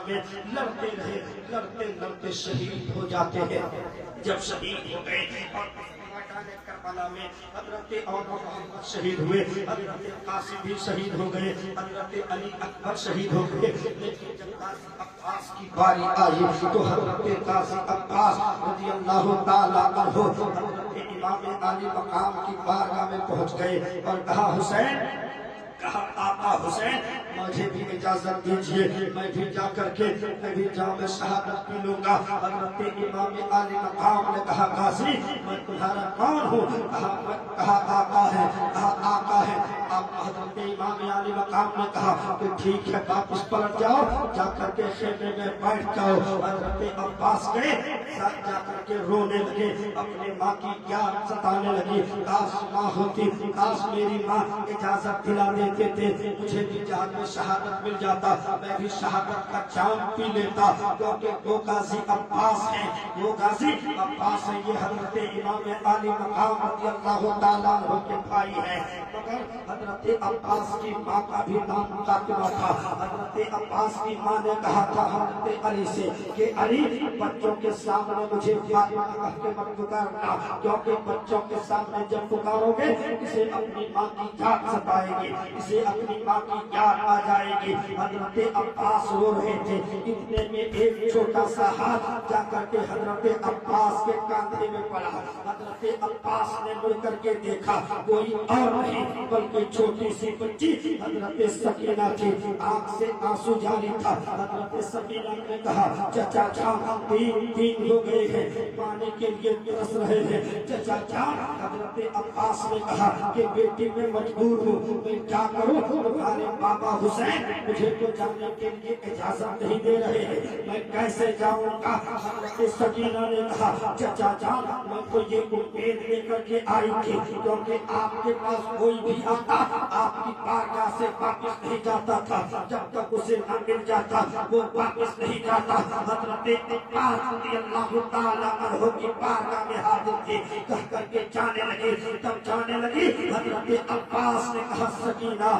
میں لڑتے رہے، لڑتے لڑتے شہید ہو جاتے ہیں۔ جب شہید ہو گئے اور کربلا میں حضرت عمر محمد شہید ہوئے، حضرت قاسم بھی شہید ہو گئے، حضرت علی اکبر شہید ہو گئے، لیکن جب قاضی عباس کی باری آئی تو حضرت قاضی عباس رضی اللہ تعالی عنہ حضرت امام عالی مقام کی بارگاہ میں پہنچ گئے اور کہا حسین، کہا آقا حسین مجھے بھی اجازت دیجئے، میں بھی جا کر کے میں بھی جام شہادت پی لوں گا۔ حضرت امام عالی مقام نے کہا قاضی میں تمہارا کون ہوں؟ کہا آقا ہے، کہا آقا ہے۔ اب حضرت امام عالی مقام نے کہا کہ ٹھیک ہے واپس پلٹ جاؤ، جا کر کے خیمے میں بیٹھ جاؤ۔ حضرت عباس گئے، ساتھ جا کر کے رونے لگے، اپنے ماں کی یاد ستانے لگی، کاش ماں ہوتی، کاش میری ماں اجازت دلا دیتے تھے، مجھے بھی جہاد میں شہادت مل جاتا، میں بھی شہادت کا جام پی لیتا، کیونکہ وہ غازی عباس ہیں، وہ غازی عباس ہیں، یہ حضرت امام عالی مقام رضی اللہ تعالیٰ عنہ کے بھائی ہیں۔ مگر حضرت عباس کی ماں کا بھی نام فاطمہ تھا۔ حضرت عباس کی ماں نے کہا تھا حضرت علی سے کہ علی بچوں کے سامنے مجھے فاطمہ کہہ کے مت پکارنا، کیونکہ بچوں کے سامنے جب پکارو گے اسے اپنی ماں کی یاد ستائے گی، اسے اپنی ماں کی یاد آ جائے گی۔ حضرت عباس رو رہے تھے، اتنے میں ایک چھوٹا سا ہاتھ جا کر کے حضرت عباس کے کاندھے میں پڑا۔ حضرت عباس نے مڑ کر کے دیکھا، کوئی اور نہیں بلکہ چھوٹی سی بچی حضرت سکینہ تھی، آنکھ سے آنسو جاری تھا۔ حضرت سکینہ نے کہا چچا جان تین دن ہو گئے ہیں، پانے کے لیے ترس رہے ہیں، چچا جان۔ حضرت عباس نے کہا کہ بیٹی میں مجبور ہوں، میں کیا کروں؟ تمہارے بابا حسین مجھے تو جانے کے لیے اجازت نہیں دے رہے ہیں، میں کیسے جاؤں گا؟ حضرت سکینہ نے کہا چچا جان میں تو یہ امید لے کر کے آئی تھی، کیونکہ آپ کے پاس کوئی بھی آتا آپ کی بارگاہ سے واپس نہیں جاتا تھا، جب تک اسے نہ مل جاتا وہ واپس نہیں جاتا۔ حضرت عباس رضی اللہ تعالیٰ عنہ کی بارگاہ میں حاضر تھے، کہہ کر کے جانے لگے۔ تب جانے لگی حضرت عباس نے کہا سکینہ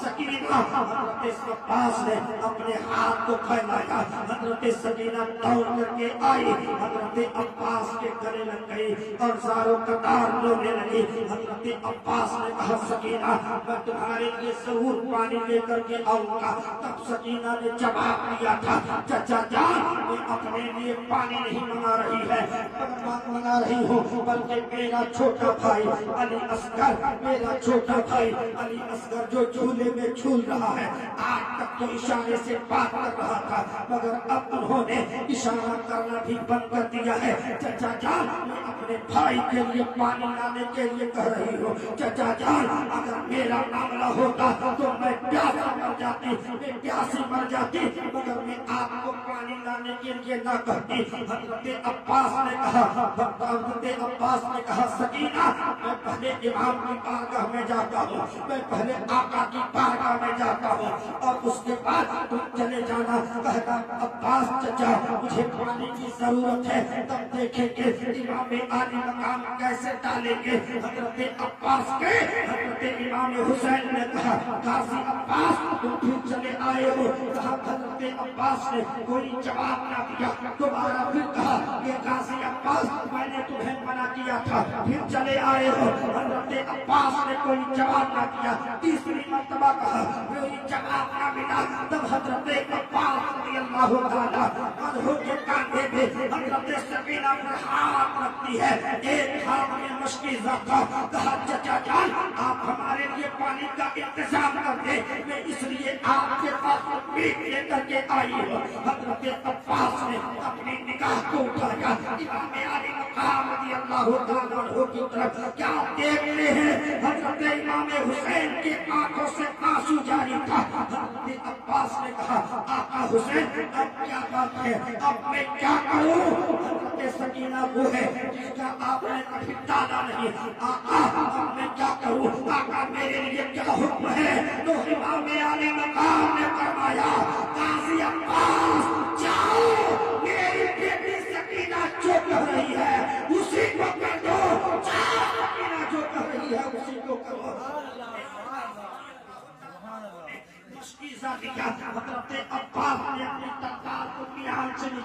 سکینہ، حضرت عباس نے اپنے ہاتھ کو پھیلایا، حضرت سکینہ دوڑ کر کے آئی، حضرت عباس کے گلے لگ گئی اور زاروں قطار رونے لگی۔ حضرت عباس نے کہا سکینہ میں تمہارے لیے ضرور پانی لے کر کے آؤں گا۔ تب سکینہ نے جواب دیا تھا چچا جان میں اپنے لیے پانی نہیں منگا رہی ہے، منگا رہی ہوں بلکہ میرا چھوٹا بھائی علی اصغر، میرا چھوٹا بھائی علی اصغر جو جھولے میں جھول رہا ہے، آج تک تو اشارے سے بات کر رہا تھا مگر اب انہوں نے اشارہ کرنا بھی بند کر دیا ہے۔ چچا جان میں اپنے بھائی کے لیے پانی لانے کے لیے کہہ رہی ہوں، چچا جان اگر میرا معاملہ ہوتا تو میں پیاسا مر جاتی، میں پیاسی مر جاتی، مگر میں آپ کو پانی لانے کے لیے نہ کہتی۔ حضرت عباس نے کہا سکینہ میں پہلے امام کی بارگاہ میں جاتا ہوں، میں پہلے آقا کی بارگاہ میں جاتا ہوں اور اس کے بعد تم چلے جانا۔ کہتا عباس چچا مجھے پانی کی ضرورت ہے، تب دیکھیں گے امام عالی مقام کیسے ڈالیں گے۔ حضرت عباس کے حضرت امام حسین نے کہا غازی عباس تم پھر چلے آئے ہو؟ کہا حضرت عباس نے کوئی جواب نہ دیا، دوبارہ پھر کہا کہ غازی عباس میں نے تمہیں منع کیا تھا، پھر چلے آئے ہو؟ حضرت عباس نے کوئی جواب نہ دیا، تیسری مرتبہ کہا کوئی جواب نہ ملا۔ تب حضرت عباس رضی اللہ تعالیٰ عنہ کے کاندھے پہ حضرت سکینہ نے ہاتھ رکھتی ہے، ایک ہاتھ میں مشکیزہ تھا، کہا چچا جان آپ ہمارے لیے پانی کا انتظام کر دیں، میں اس لیے آپ کے پاس میٹ لے کر کے آئی ہوں۔ حضرت عباس نے اپنی نگاہ کو اٹھایا امام عالی مقام رضی اللہ تعالیٰ عنہ کی طرف، کیا دیکھتے ہیں؟ حضرت امام حسین کی آنکھوں سے آنسو جاری تھا۔ حضرت عباس نے کہا آقا حسین اب کیا بات ہے، اب میں کیا کروں؟ حضرت سکینہ وہ ہے جس کا آپ نے کبھی ڈالا نہیں، آقا اب میں کیا کروں؟ آقا میرے لیے کیا حکم ہے؟ تو امام عالی مقام نے فرمایا غازی عباس جاؤ، میری بیٹی سکینہ جو کہہ رہی ہے اسی کو کر دو، جاؤ سکینہ جو کہہ رہی ہے اسی کو کرو۔ حضرت عباس نے اپنی تلوار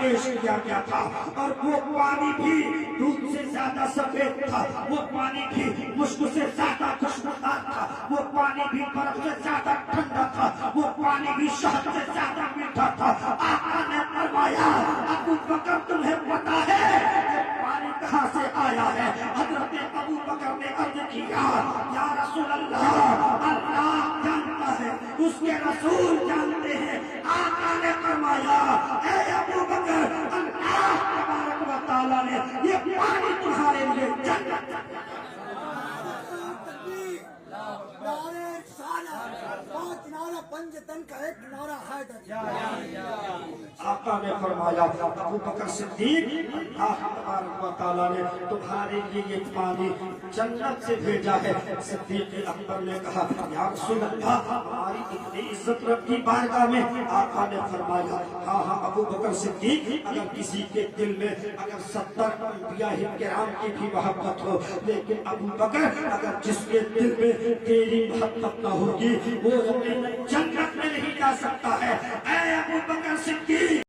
پیش کیا گیا تھا اور وہ پانی بھی دودھ سے زیادہ سفید تھا، وہ پانی بھی مشک سے زیادہ خوشبودار تھا، وہ پانی بھی برف سے زیادہ ٹھنڈا تھا، وہ پانی بھی شہد سے زیادہ میٹھا تھا۔ آقا نے فرمایا ابو بکر تمہیں پتا ہے یہ پانی کہاں سے آیا ہے؟ حضرت ابو بکر نے عرض کیا یا رسول اللہ، اللہ جانتا ہے، اس کے رسول جانتے ہیں۔ آقا نے فرمایا اے ابو بکر، اللہ تبارک و تعالیٰ نے یہ پانی تمہارے لیے جنت نعرہ رسالت، پانچ نعرہ پنج تن کا ایک نعرہ حیدر۔ آقا نے فرمایا ابو بکر صدیق، اللہ تبارک و تعالیٰ نے تمہارے لیے یہ پانی جنت سے بھیجا ہے۔ صدیق اکبر نے کہا یا رسول اللہ، ہماری اتنی عزت رب کی بارگاہ میں۔ آقا نے فرمایا ہاں ہاں ابو بکر صدیق، اگر کسی کے دل میں اگر 70 انبیاء کرام کی بھی محبت ہو، لیکن ابو بکر اگر جس کے دل میں تیری محبت نہ ہوگی وہ یقیناً جنت میں نہیں جا سکتا ہے۔ اے